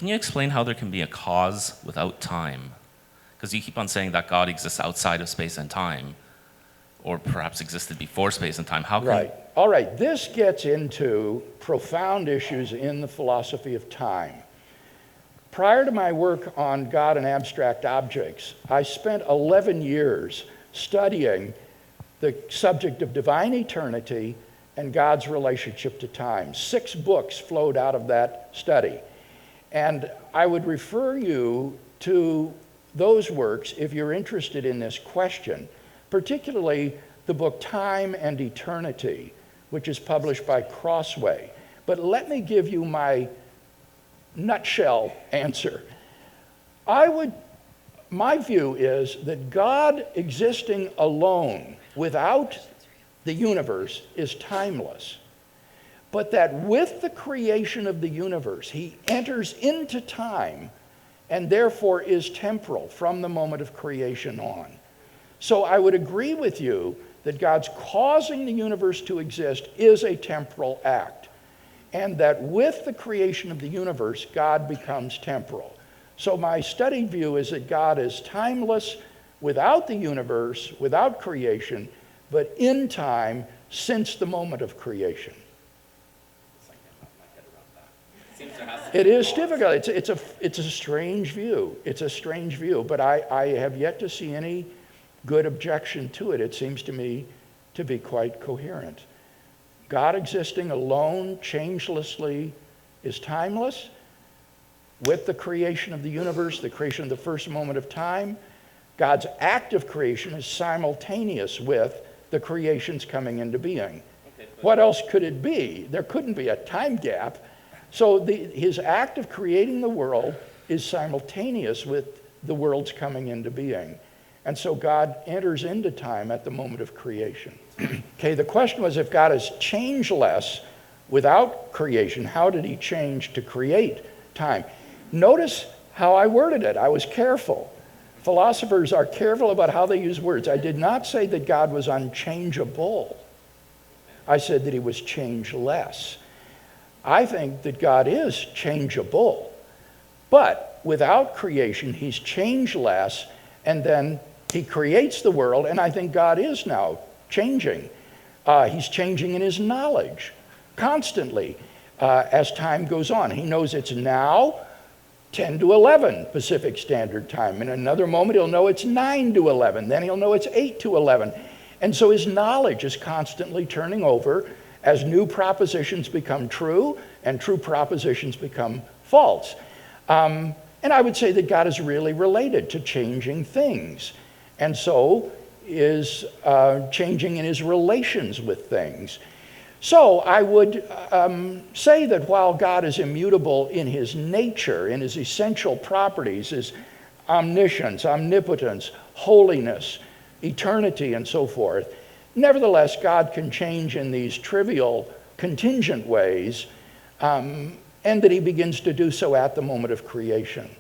Can you explain how there can be a cause without time? Because you keep on saying that God exists outside of space and time, or perhaps existed before space and time. How can... Right. All right. This gets into profound issues in the philosophy of time. Prior to my work on God and abstract objects, I spent 11 years studying the subject of divine eternity and God's relationship to time. 6 books flowed out of that study. And I would refer you to those works if you're interested in this question, particularly the book Time and Eternity, which is published by Crossway. But let me give you my nutshell answer. My view is that God existing alone without the universe is timeless, but that with the creation of the universe, he enters into time and therefore is temporal from the moment of creation on. So I would agree with you that God's causing the universe to exist is a temporal act, and that with the creation of the universe, God becomes temporal. So my studied view is that God is timeless without the universe, without creation, but in time since the moment of creation. It is difficult. It's a strange view. It's a strange view, but I have yet to see any good objection to it. It seems to me to be quite coherent. God existing alone, changelessly, is timeless. With the creation of the universe, the creation of the first moment of time, God's act of creation is simultaneous with the creation's coming into being. What else could it be? There couldn't be a time gap. So his act of creating the world is simultaneous with the world's coming into being. And so God enters into time at the moment of creation. Okay, the question was, if God is changeless without creation, how did he change to create time? Notice how I worded it. I was careful. Philosophers are careful about how they use words. I did not say that God was unchangeable. I said that he was changeless. I think that God is changeable, but without creation, he's changeless, and then he creates the world, and I think God is now changing. He's changing in his knowledge constantly as time goes on. He knows it's now 10 to 11 Pacific Standard Time. In another moment, he'll know it's 9 to 11. Then he'll know it's 8 to 11. And so his knowledge is constantly turning over as new propositions become true and true propositions become false. And I would say that God is really related to changing things, and so is changing in his relations with things. So I would say that while God is immutable in his nature, in his essential properties, his omniscience, omnipotence, holiness, eternity, and so forth, nevertheless, God can change in these trivial, contingent ways, and that he begins to do so at the moment of creation.